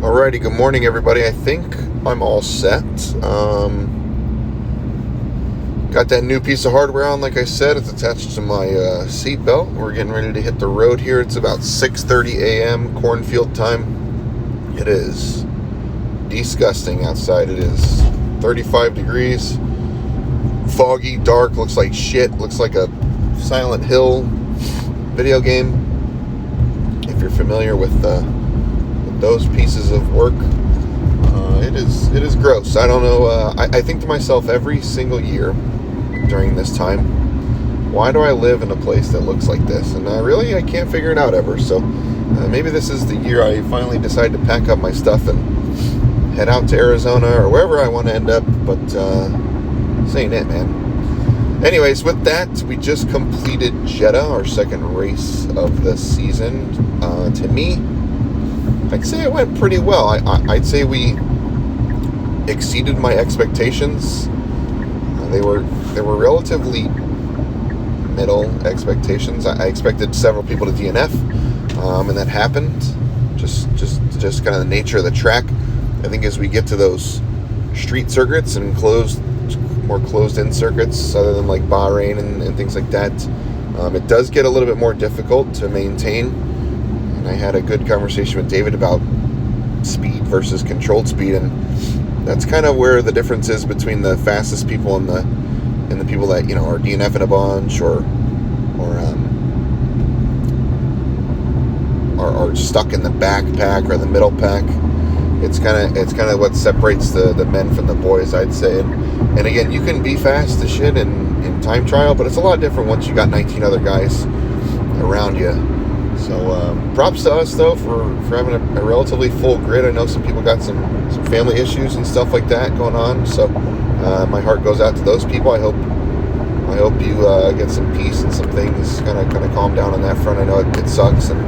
Alrighty, good morning everybody. I think I'm all set. Got that new piece of hardware on, like I said. It's attached to my seat belt. We're getting ready to hit the road here. It's about 6:30 a.m. cornfield time. It is disgusting outside. It is 35 degrees, foggy, dark, looks like shit, looks like a Silent Hill video game. If you're familiar with those pieces of work, it is gross. I don't know. I think to myself every single year during this time, why do I live in a place that looks like this? And I can't figure it out ever. So maybe this is the year I finally decide to pack up my stuff and head out to Arizona or wherever I want to end up. But this ain't it, man. Anyways, with that, we just completed Jeddah, our second race of the season. To me, I'd say it went pretty well. I'd say we exceeded my expectations. They were relatively middle expectations. I expected several people to DNF, and that happened. Just kind of the nature of the track. I think as we get to those street circuits and more closed-in circuits, other than like Bahrain and things like that, it does get a little bit more difficult to maintain. And I had a good conversation with David about speed versus controlled speed, and that's kind of where the difference is between the fastest people and the people that are DNFing a bunch or are stuck in the backpack or the middle pack. It's kind of what separates the men from the boys, I'd say. And again, you can be fast as shit in time trial, but it's a lot different once you got 19 other guys around you. So props to us though for having a relatively full grid. I know some people got some family issues and stuff like that going on. So my heart goes out to those people. I hope you get some peace and some things kind of calm down on that front. I know it sucks and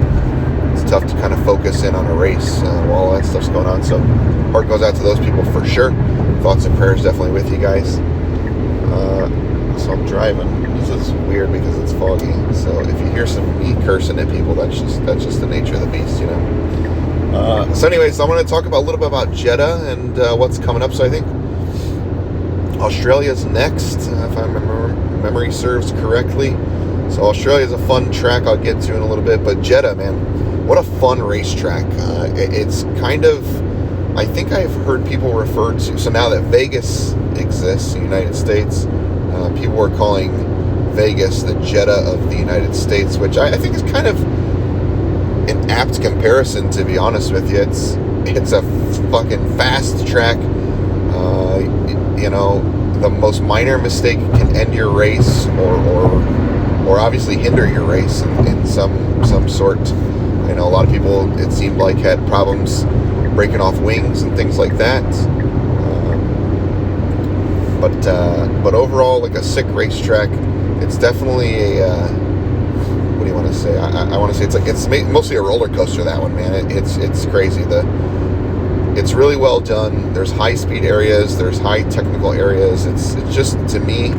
it's tough to kind of focus in on a race while all that stuff's going on. So heart goes out to those people for sure. Thoughts and prayers definitely with you guys. So I'm driving. This is weird because it's foggy. So if you hear me cursing at people, that's just the nature of the beast, So anyways, I want to talk a little bit about Jeddah and what's coming up. So I think Australia's next, if I memory serves correctly. So Australia's a fun track I'll get to in a little bit. But Jeddah, man, what a fun racetrack. It's kind of, I think I've heard people refer to, so now that Vegas exists in the United States, people were calling Vegas the Jeddah of the United States, which I think is kind of an apt comparison, to be honest with you. It's a fucking fast track. The most minor mistake can end your race or obviously hinder your race in some sort. I know a lot of people, it seemed like, had problems breaking off wings and things like that. But overall, like a sick racetrack. It's definitely a what do you want to say? I want to say it's mostly a roller coaster, that one, man. It's crazy. It's really well done. There's high speed areas, there's high technical areas. It's just, to me,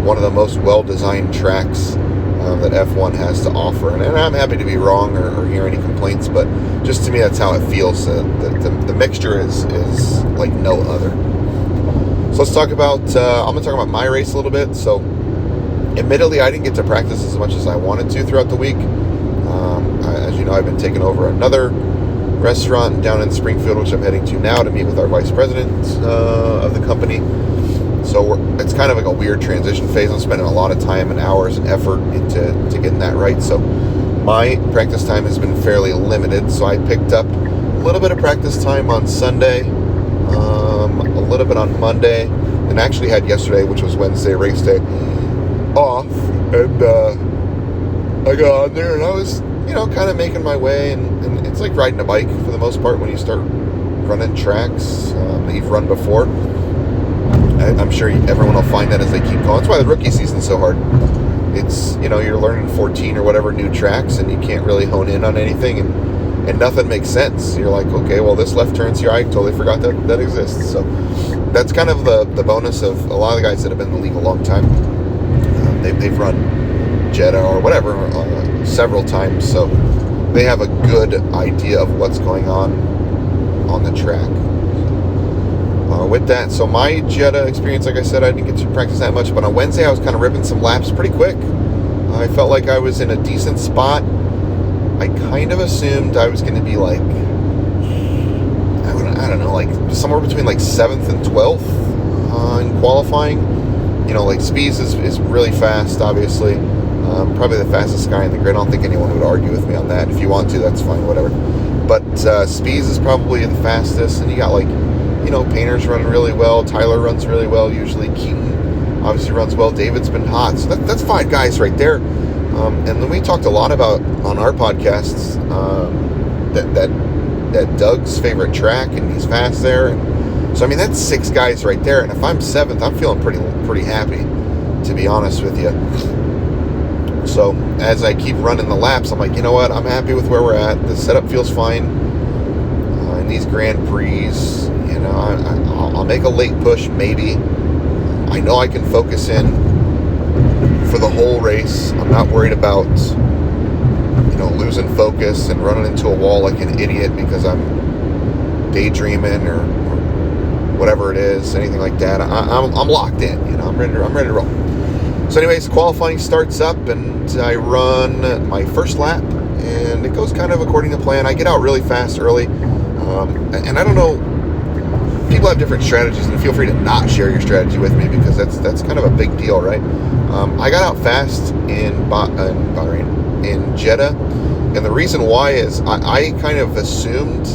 one of the most well designed tracks that F1 has to offer. And I'm happy to be wrong or hear any complaints, but just to me, that's how it feels. The mixture is like no other. So let's talk about, I'm going to talk about my race a little bit. So admittedly, I didn't get to practice as much as I wanted to throughout the week. As you know, I've been taking over another restaurant down in Springfield, which I'm heading to now to meet with our vice president of the company. So it's kind of like a weird transition phase. I'm spending a lot of time and hours and effort into getting that right. So my practice time has been fairly limited. So I picked up a little bit of practice time on Sunday, a little bit on Monday, and actually had yesterday, which was Wednesday, race day, off. And I got on there and I was, kind of making my way. And it's like riding a bike for the most part when you start running tracks that you've run before. I'm sure everyone will find that as they keep going. That's why the rookie season's so hard. It's, you're learning 14 or whatever new tracks and you can't really hone in on anything and nothing makes sense. You're like, okay, well, this left turn's here. I totally forgot that exists. So that's kind of the bonus of a lot of the guys that have been in the league a long time. They've run Jeddah or whatever several times, so they have a good idea of what's going on. on the track. With that, so my Jeddah experience, like I said, I didn't get to practice that much, but on Wednesday I was kind of ripping some laps pretty quick. I felt like I was in a decent spot. I kind of assumed I was going to be like, I don't know, like somewhere between like 7th and 12th in qualifying. You know, like Spees is really fast, obviously. Probably the fastest guy in the grid. I don't think anyone would argue with me on that. If you want to, that's fine, whatever. But Spees is probably the fastest, and you got like, you know, Painter's running really well. Tyler runs really well usually. Keaton obviously runs well. David's been hot. So that's 5 guys right there. And then we talked a lot about on our podcasts that Doug's favorite track, and he's fast there. And so I mean, that's 6 guys right there. And if I'm 7th, I'm feeling pretty happy, to be honest with you. So as I keep running the laps, I'm like, you know what? I'm happy with where we're at. The setup feels fine. In these Grand Prix, you know, I'll make a late push, maybe. I know I can focus in for the whole race. I'm not worried about, you know, losing focus and running into a wall like an idiot because I'm daydreaming or whatever it is, anything like that. I'm locked in, you know. I'm ready to roll. So anyways, qualifying starts up, and I run my first lap, and it goes kind of according to plan. I get out really fast early, and I don't know, people have different strategies, and feel free to not share your strategy with me, because that's kind of a big deal, right? I got out fast in Bahrain, in Jeddah, and the reason why is I kind of assumed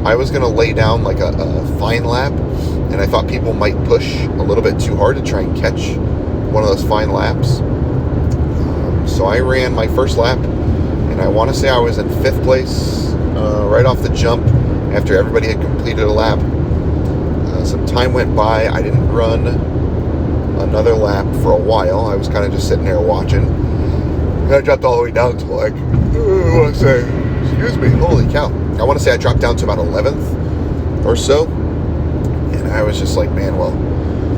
I was going to lay down like a fine lap, and I thought people might push a little bit too hard to try and catch one of those fine laps. So I ran my first lap, and I want to say I was in 5th place right off the jump after everybody had completed a lap. Some time went by. I didn't run another lap for a while. I was kind of just sitting there watching. And I dropped all the way down to like, I want to say, excuse me, holy cow. I want to say I dropped down to about 11th or so. And I was just like, man, well,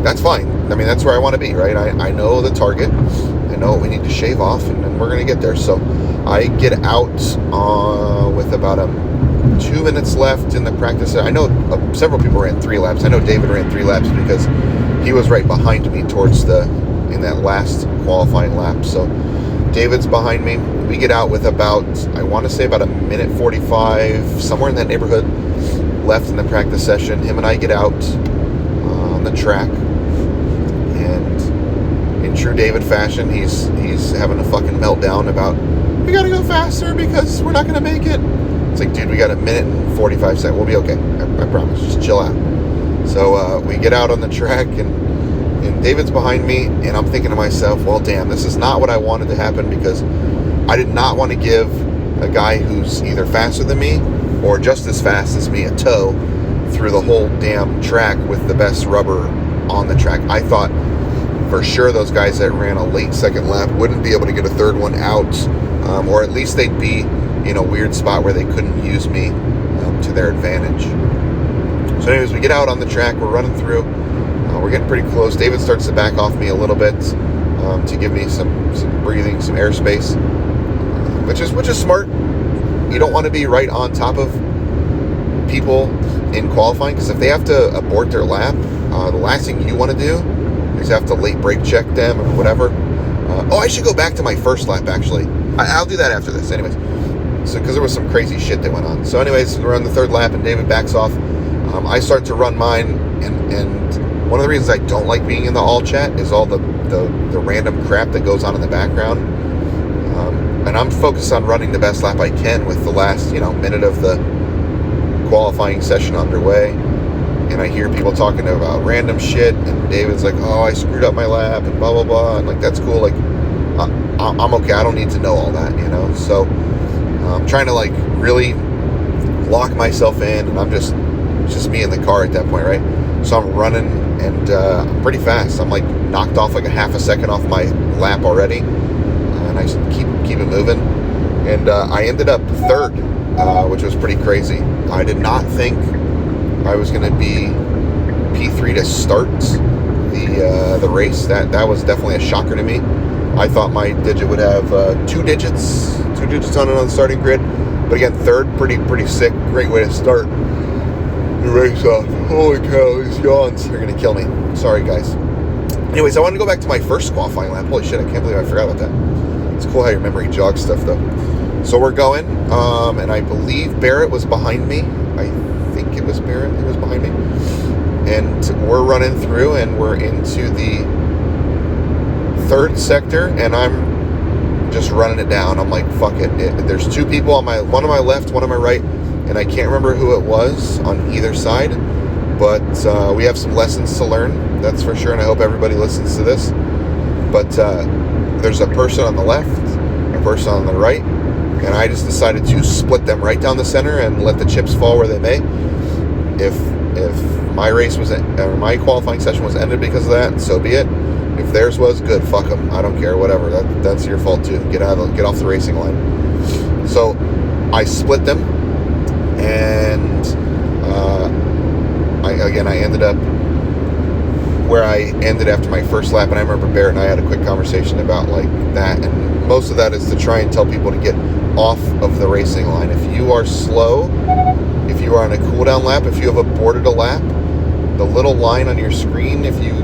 that's fine. I mean, that's where I want to be, right? I know the target. I know what we need to shave off, and we're going to get there. So I get out with about 2 minutes left in the practice. I know several people ran 3 laps. I know David ran 3 laps because he was right behind me in that last qualifying lap. So David's behind me. We get out with about, I want to say about 1:45, somewhere in that neighborhood left in the practice session. Him and I get out on the track, and in true David fashion, he's having a fucking meltdown about, we gotta go faster because we're not gonna make it. It's like, dude, we got 1:45 seconds. We'll be okay. I promise. Just chill out. So we get out on the track, and David's behind me, and I'm thinking to myself, well, damn, this is not what I wanted to happen, because I did not want to give a guy who's either faster than me or just as fast as me a tow through the whole damn track with the best rubber on the track. I thought for sure those guys that ran a late second lap wouldn't be able to get a third one out, or at least they'd be in a weird spot where they couldn't use me to their advantage. So anyways, we get out on the track, we're running through, we're getting pretty close. David starts to back off me a little bit to give me some breathing, some airspace, which is smart. You don't want to be right on top of people in qualifying, because if they have to abort their lap, the last thing you want to do is have to late brake check them or whatever. I should go back to my first lap, actually. I'll do that after this anyways. So, because there was some crazy shit that went on. So anyways, we're on the 3rd lap, and David backs off. I start to run mine, and one of the reasons I don't like being in the all chat is all the random crap that goes on in the background. And I'm focused on running the best lap I can with the last, minute of the qualifying session underway. And I hear people talking about random shit, and David's like, oh, I screwed up my lap, and blah, blah, blah. And like, that's cool. Like, I'm okay. I don't need to know all that, So I'm trying to like really lock myself in, and I'm just me in the car at that point, right? So I'm running, and I'm pretty fast. I'm like knocked off like a half a second off my lap already, and I just keep it moving. And I ended up 3rd, which was pretty crazy. I did not think I was going to be P3 to start the race. That was definitely a shocker to me. I thought my digit would have 2 digits on it on the starting grid. But again, 3rd, pretty sick, great way to start. the race off. Holy cow, these yawns are going to kill me. Sorry, guys. Anyways, I wanted to go back to my first qualifying lap. Holy shit, I can't believe I forgot about that. It's cool how your memory jogs stuff, though. So we're going, and I believe Barrett was behind me. I think it was Barrett who was behind me. And we're running through, and we're into the third sector, and I'm just running it down. I'm like, fuck it. There's two people on one on my left, one on my right, and I can't remember who it was on either side, but we have some lessons to learn, that's for sure, and I hope everybody listens to this. But there's a person on the left, a person on the right, and I just decided to split them right down the center and let the chips fall where they may. If my race was, or my qualifying session was ended because of that, so be it. If theirs was, good, fuck them. I don't care, whatever. That's your fault too. Get off the racing line. So I split them, and I ended up where I ended after my first lap. And I remember Barrett and I had a quick conversation about like that, and most of that is to try and tell people to get off of the racing line. If you are slow, if you are on a cool down lap, if you have aborted a lap, the little line on your screen, if you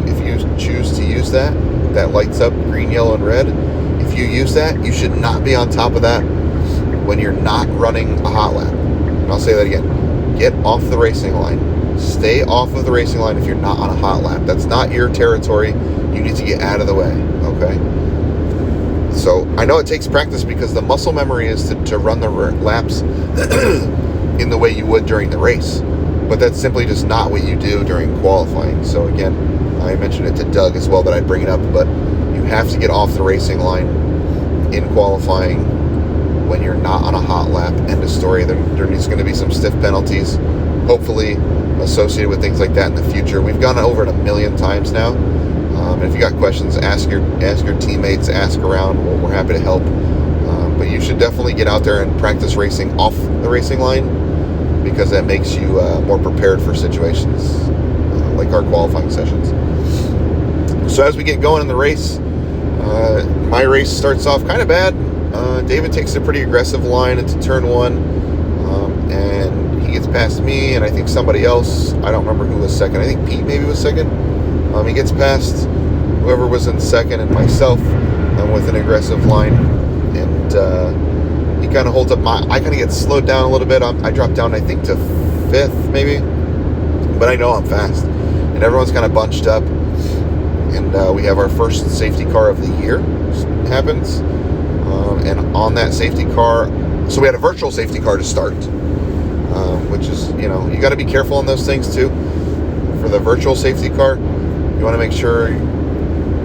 choose to use that lights up green, yellow, and red, if you use that, you should not be on top of that when you're not running a hot lap. And I'll say that again. Get off the racing line. Stay off of the racing line if you're not on a hot lap. That's not your territory. You need to get out of the way, okay? So I know it takes practice because the muscle memory is to run the laps in the way you would during the race. But that's simply just not what you do during qualifying. So again, I mentioned it to Doug as well that I'd bring it up, but you have to get off the racing line in qualifying when you're not on a hot lap. End of story. There needs going to be some stiff penalties, hopefully associated with things like that in the future. We've gone over it 1,000,000 times now. And if you got questions, ask your teammates, ask around. We're happy to help. But you should definitely get out there and practice racing off the racing line, because that makes you more prepared for situations like our qualifying sessions. So as we get going in the race, my race starts off kind of bad. David takes a pretty aggressive line into turn one, and he gets past me and I think somebody else. I don't remember who was second. I think Pete maybe was second. He gets past whoever was in second and myself with an aggressive line, and he kind of holds up I kind of get slowed down a little bit. I dropped down, I think, to fifth maybe, but I know I'm fast, and everyone's kind of bunched up, and we have our first safety car of the year happens, and on that safety car, so we had a virtual safety car to start, which is, you got to be careful on those things too. For the virtual safety car, you want to make sure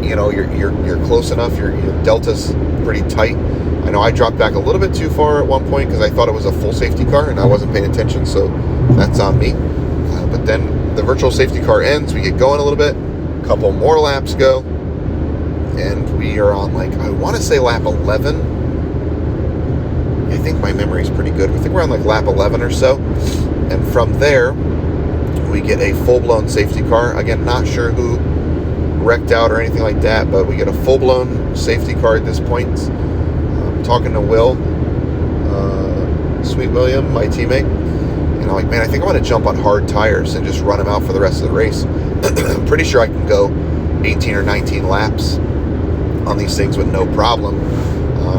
you're close enough, your delta's pretty tight. I know I dropped back a little bit too far at one point because I thought it was a full safety car and I wasn't paying attention, so that's on me. But then the virtual safety car ends, we get going a little bit, a couple more laps go, and we are on, I want to say lap 11. I think my memory is pretty good. I think we're on lap 11 or so, and from there we get a full-blown safety car. Again, not sure who wrecked out or anything like that, but we get a full-blown safety car at this point. Talking to Will, Sweet William, my teammate, and I'm like, man, I think I want to jump on hard tires and just run him out for the rest of the race. I'm pretty sure I can go 18 or 19 laps on these things with no problem,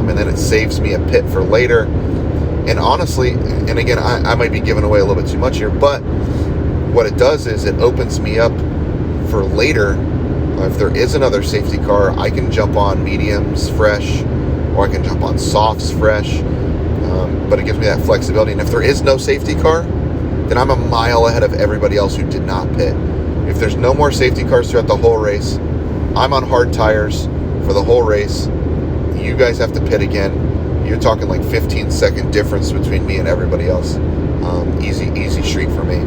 and then it saves me a pit for later. And honestly, and again, I might be giving away a little bit too much here, but what it does is it opens me up for later. If there is another safety car, I can jump on mediums fresh, or I can jump on softs fresh, but it gives me that flexibility. And if there is no safety car, then I'm a mile ahead of everybody else who did not pit. If there's no more safety cars throughout the whole race, I'm on hard tires for the whole race. You guys have to pit again. You're talking 15-second difference between me and everybody else. Easy streak for me.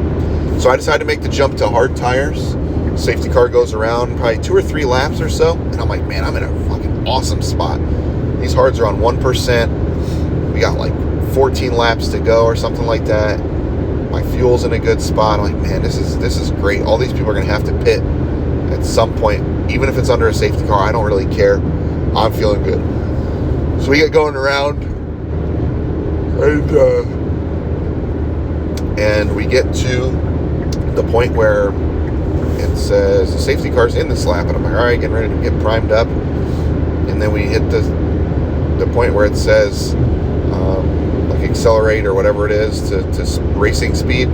So I decided to make the jump to hard tires. Safety car goes around probably 2 or 3 laps or so, and I'm like, man, I'm in a fucking awesome spot. These hards are on 1%. We got 14 laps to go or something like that. My fuel's in a good spot. I'm like, man, this is great. All these people are gonna have to pit at some point, even if it's under a safety car. I don't really care. I'm feeling good. So we get going around, and we get to the point where it says the safety car's in this lap, and I'm like, all right, getting ready to get primed up, and then we hit the point where it says like accelerate or whatever it is to racing speed,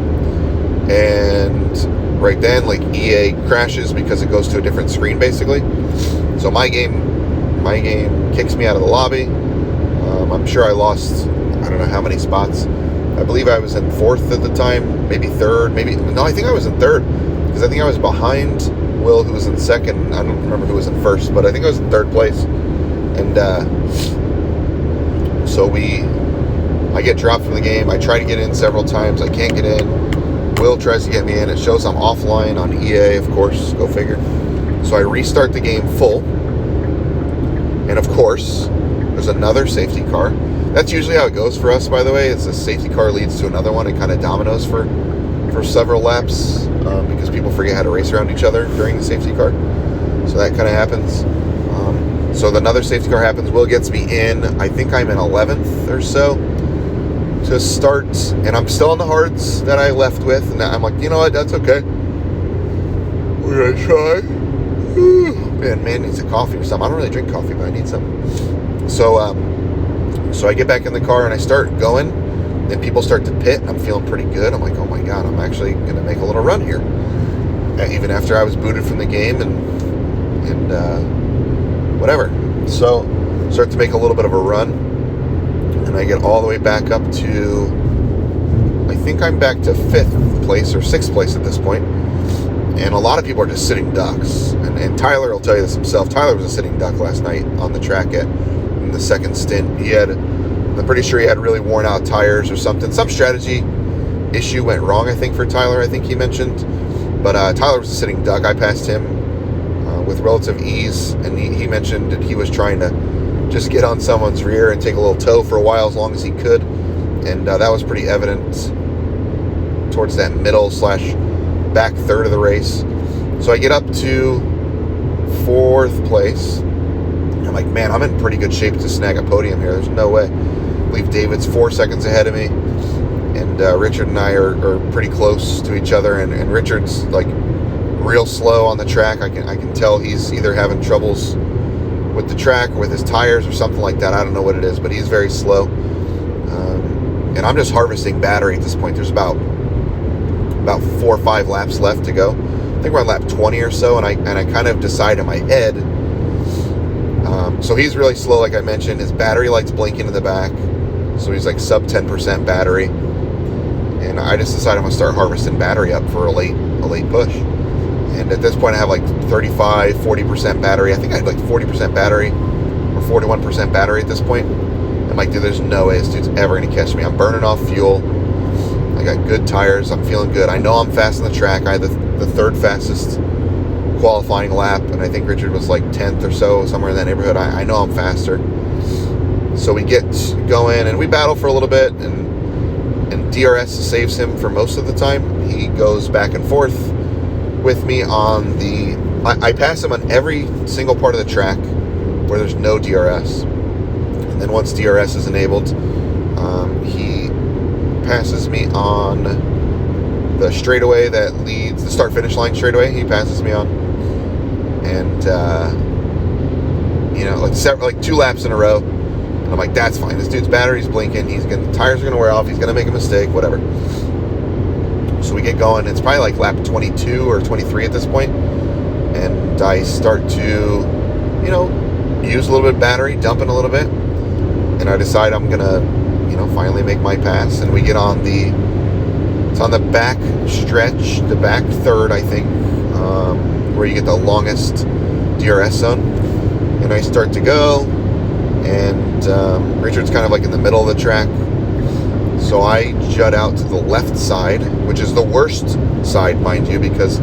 and right then like EA crashes because it goes to a different screen basically. So my game kicks me out of the lobby. I'm sure I lost, I don't know how many spots. I believe I was in 4th at the time, maybe 3rd, no, I think I was in 3rd, because I think I was behind Will, who was in 2nd. I don't remember who was in 1st, but I think I was in 3rd place. And so I get dropped from the game. I try to get in several times. I can't get in. Will tries to get me in. It shows I'm offline on EA, of course, go figure. So I restart the game full. And of course, there's another safety car. That's usually how it goes for us, by the way. It's a safety car leads to another one. It kind of dominoes for several laps because people forget how to race around each other during the safety car. So that kind of happens. So another safety car happens. Will gets me in. I think I'm in 11th or so to start. And I'm still on the hards that I left with. And I'm like, you know what? That's okay. We're going to try. Man needs a coffee or something. I don't really drink coffee, but I need some. So I get back in the car and I start going, and people start to pit, and I'm feeling pretty good. I'm like, oh my God, I'm actually going to make a little run here. Even after I was booted from the game and whatever. So start to make a little bit of a run, and I get all the way back up to, I think I'm back to 5th place or 6th place at this point. And a lot of people are just sitting ducks. And Tyler will tell you this himself. Tyler was a sitting duck last night on the track in the second stint. I'm pretty sure he had really worn out tires or something. Some strategy issue went wrong, I think, for Tyler, I think he mentioned. But Tyler was a sitting duck. I passed him with relative ease. And he mentioned that he was trying to just get on someone's rear and take a little tow for a while as long as he could. And that was pretty evident towards that middle / back third of the race. So I get up to 4th place. I'm like, man, I'm in pretty good shape to snag a podium here. There's no way. I believe David's 4 seconds ahead of me, and Richard and I are pretty close to each other. And Richard's like real slow on the track. I can tell he's either having troubles with the track or with his tires or something like that. I don't know what it is, but he's very slow. And I'm just harvesting battery at this point. There's about 4 or 5 laps left to go. I think we're on lap 20 or so, and I kind of decide in my head. So he's really slow, like I mentioned. His battery light's blinking in the back, so he's like sub 10% battery. And I just decided I'm gonna start harvesting battery up for a late push. And at this point, I have like 35, 40% battery. I think I had like 40% battery or 41% battery at this point. I'm like, dude, there's no way this dude's ever gonna catch me. I'm burning off fuel. I got good tires. I'm feeling good. I know I'm fast on the track. I had the 3rd fastest qualifying lap, and I think Richard was like 10th or so, somewhere in that neighborhood. I know I'm faster. So we get going, and we battle for a little bit, and DRS saves him for most of the time. He goes back and forth with me on I pass him on every single part of the track where there's no DRS. And then once DRS is enabled, he passes me on the straightaway that leads the start-finish line straightaway. He passes me on, and like 2 laps in a row. And I'm like, that's fine. This dude's battery's blinking. The tires are gonna wear off. He's gonna make a mistake. Whatever. So we get going. It's probably like lap 22 or 23 at this point, and I start to, use a little bit of battery, dumping a little bit, and I decide I'm gonna, finally make my pass. And we get on it's on the back stretch, the back third, I think, where you get the longest DRS zone. And I start to go, and Richard's kind of like in the middle of the track. So I jut out to the left side, which is the worst side, mind you, because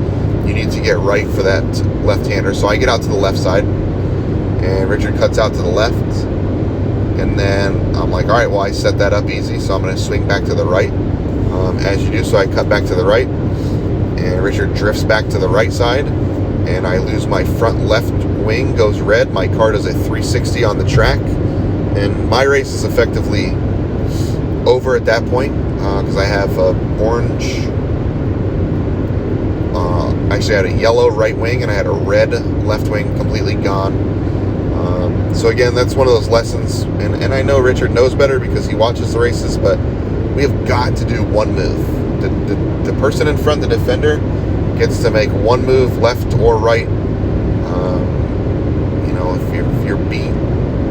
you need to get right for that left-hander. So I get out to the left side, and Richard cuts out to the left. And then I'm like, all right, well, I set that up easy, so I'm going to swing back to the right, as you do. So I cut back to the right, and Richard drifts back to the right side, and I lose my front left wing, goes red. My car does a 360 on the track, and my race is effectively over at that point, because I have a orange actually had a yellow right wing and I had a red left wing completely gone. So again, that's one of those lessons, and I know Richard knows better because he watches the races, but we have got to do one move. The person in front, the defender, gets to make one move, left or right. If you're beat,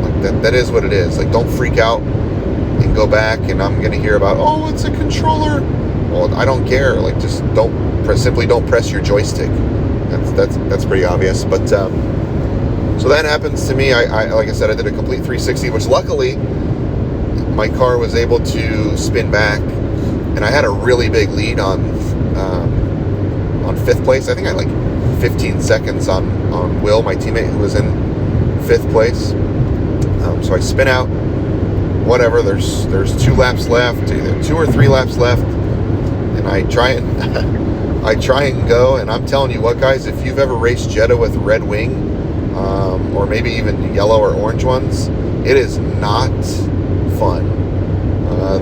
like that is what it is. Like, don't freak out and go back, and I'm going to hear about, oh, it's a controller. Well, I don't care. Like, just simply don't press your joystick. That's pretty obvious. But so that happens to me. I like I said, I did a complete 360, which luckily my car was able to spin back, and I had a really big lead on fifth place. I think I had like 15 seconds on Will, my teammate, who was in fifth place. So I spin out. Whatever. There's 2 laps left, either 2 or 3 laps left, and I try and go. And I'm telling you what, guys, if you've ever raced Jeddah with red wing, or maybe even yellow or orange ones, it is not fun.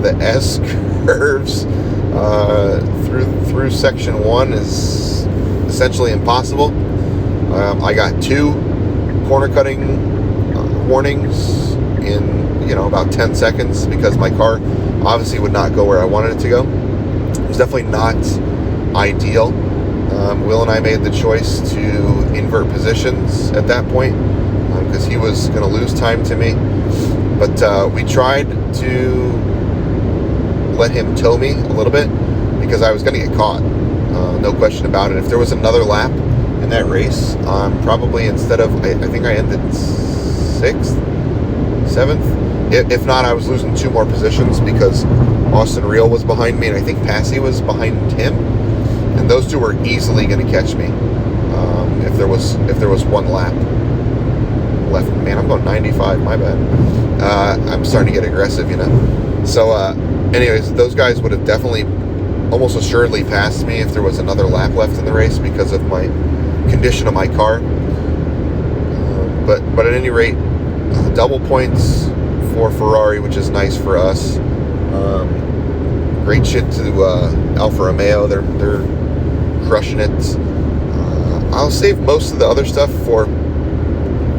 The S curves through section 1 is essentially impossible. I got 2 corner cutting warnings in about 10 seconds because my car obviously would not go where I wanted it to go. It was definitely not ideal. Will and I made the choice to invert positions at that point because he was going to lose time to me. But we tried to let him tow me a little bit because I was going to get caught. No question about it. If there was another lap in that race, probably instead of, I think I ended 6th, 7th. If not, I was losing 2 more positions because Austin Reel was behind me and I think Passy was behind him. And those 2 were easily going to catch me if there was 1 lap left. Man, I'm going 95. My bad. I'm starting to get aggressive, So, anyways, those guys would have definitely, almost assuredly, passed me if there was another lap left in the race because of my condition of my car. But at any rate, double points for Ferrari, which is nice for us. Great shit to Alfa Romeo. They're crushing it. I'll save most of the other stuff for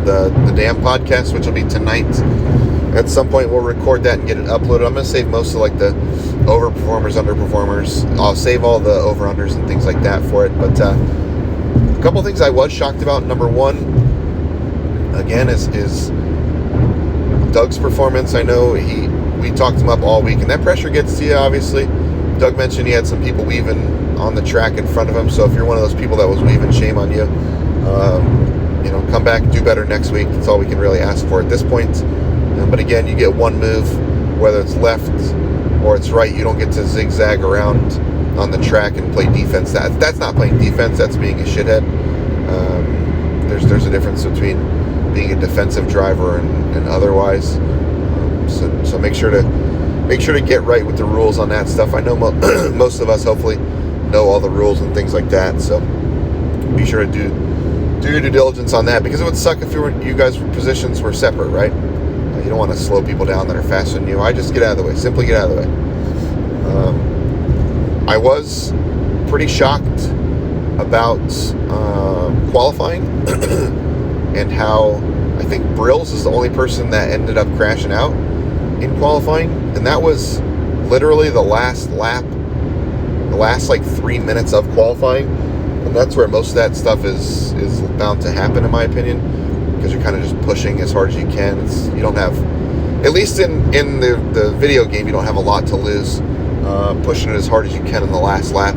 the damn podcast, which will be tonight. At some point we'll record that and get it uploaded. I'm going to save most of like the overperformers, underperformers. I'll save all the over-unders and things like that for it. But a couple things I was shocked about. Number 1, again, is Doug's performance. I know we talked him up all week, and that pressure gets to you, obviously. Doug mentioned he had some people weaving on the track in front of him, so if you're one of those people that was weaving, shame on you. Come back, do better next week. That's all we can really ask for at this point. But again, you get 1 move, whether it's left or it's right. You don't get to zigzag around on the track and play defense. That's not playing defense. That's being a shithead. There's a difference between being a defensive driver and otherwise. So make sure to get right with the rules on that stuff. I know most of us hopefully know all the rules and things like that. So be sure to do your due diligence on that, because it would suck if you guys' positions were separate, right? You don't want to slow people down that are faster than you. I just get out of the way. Simply get out of the way. I was pretty shocked about qualifying and how I think Brills is the only person that ended up crashing out in qualifying, and that was literally the last lap, the last like 3 minutes of qualifying, and that's where most of that stuff is bound to happen, in my opinion, because you're kind of just pushing as hard as you can. You don't have, at least in the video game, you don't have a lot to lose pushing it as hard as you can in the last lap.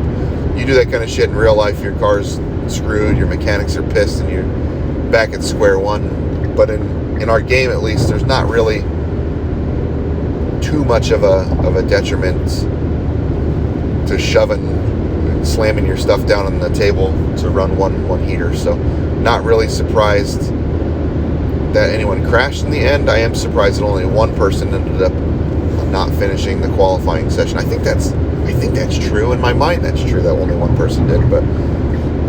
You do that kind of shit in real life, your car's screwed, your mechanics are pissed, and you're back at square one. But in our game, at least, there's not really too much of a detriment to slamming your stuff down on the table to run one heater. So not really surprised that anyone crashed in the end. I am surprised that only 1 person ended up not finishing the qualifying session. I think that's true. In my mind, that's true that only 1 person did, but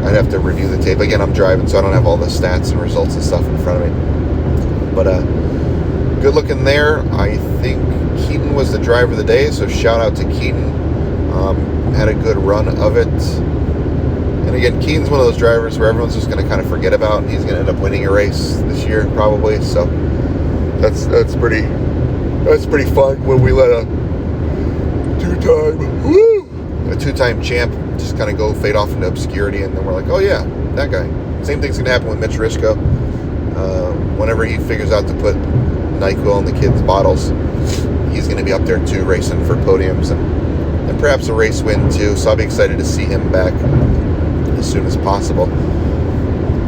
I'd have to review the tape. Again, I'm driving, so I don't have all the stats and results and stuff in front of me. But good looking there. I think Keaton was the driver of the day, so shout out to Keaton. Had a good run of it. And And again, Keen's one of those drivers where everyone's just going to kind of forget about, and he's going to end up winning a race this year probably. So that's pretty fun when we let a two-time champ just kind of go fade off into obscurity, and then we're like, oh yeah, that guy. Same thing's going to happen with Mitch Rischko. Whenever he figures out to put NyQuil in the kids' bottles, he's going to be up there too, racing for podiums and perhaps a race win too. So I'll be excited to see him back as soon as possible.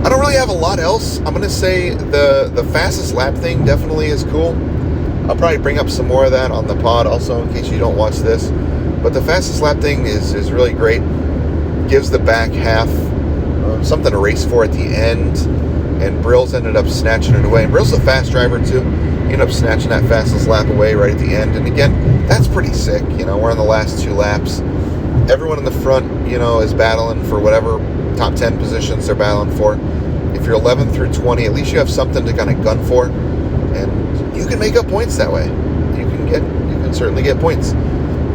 I don't really have a lot else. I'm going to say the fastest lap thing definitely is cool. I'll probably bring up some more of that on the pod also in case you don't watch this. But the fastest lap thing is really great. Gives the back half something to race for at the end. And Brill's ended up snatching it away. And Brill's a fast driver too. He ended up snatching that fastest lap away right at the end. And again, that's pretty sick. You know, we're on the last 2 laps. Everyone in the front, you know, is battling for whatever top 10 positions they're battling for. If you're 11 through 20, at least you have something to kind of gun for. And you can make up points that way. You can certainly get points.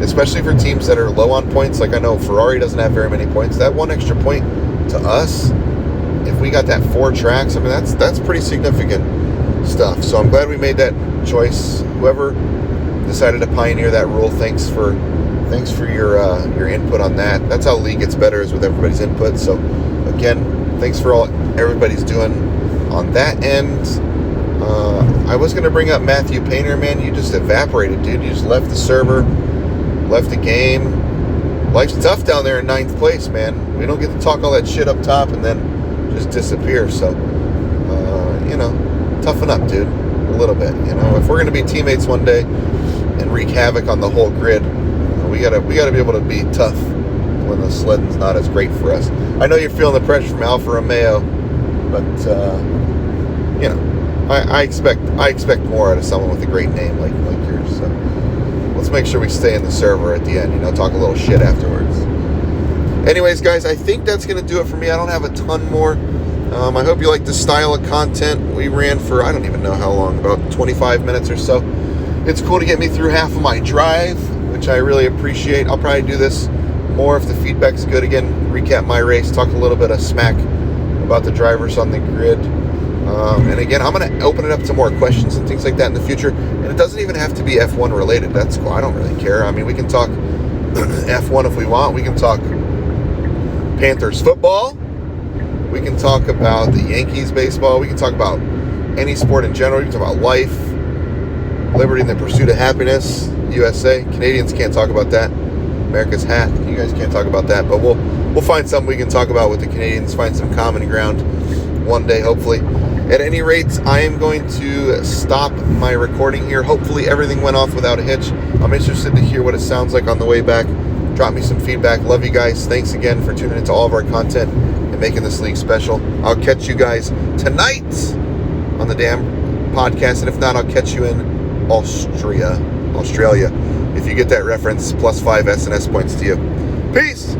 Especially for teams that are low on points. Like I know Ferrari doesn't have very many points. That one extra point to us, if we got that 4 tracks, I mean that's pretty significant stuff. So I'm glad we made that choice. Whoever decided to pioneer that rule, thanks for your input on that. That's how the league gets better, is with everybody's input. So again, thanks for all everybody's doing on that end. I was gonna bring up Matthew Painter, man. You just evaporated, dude. You just left the server, left the game. Life's tough down there in 9th place, man. We don't get to talk all that shit up top and then just disappear. So, you know, toughen up, dude, a little bit. You know, if we're gonna be teammates one day and wreak havoc on the whole grid, we gotta be able to be tough when the sledding's not as great for us. I know you're feeling the pressure from Alfa Romeo, but you know, I expect more out of someone with a great name like yours. So let's make sure we stay in the server at the end. You know, talk a little shit afterwards. Anyways, guys, I think that's gonna do it for me. I don't have a ton more. I hope you like the style of content. We ran for I don't even know how long, about 25 minutes or so. It's cool to get me through half of my drive, which I really appreciate. I'll probably do this more if the feedback's good. Again, recap my race, talk a little bit of smack about the drivers on the grid. And again, I'm going to open it up to more questions and things like that in the future. And it doesn't even have to be F1 related. That's cool. I don't really care. I mean, we can talk F1 if we want. We can talk Panthers football. We can talk about the Yankees baseball. We can talk about any sport in general. We can talk about life, liberty and the pursuit of happiness, USA. Canadians can't talk about that. America's hat. You guys can't talk about that. But we'll find something we can talk about with the Canadians, find some common ground one day, hopefully. At any rate, I am going to stop my recording here. Hopefully everything went off without a hitch. I'm interested to hear what it sounds like on the way back. Drop me some feedback. Love you guys. Thanks again for tuning into all of our content and making this league special. I'll catch you guys tonight on the damn podcast. And if not, I'll catch you in Australia. If you get that reference, +5 SNS points to you. Peace!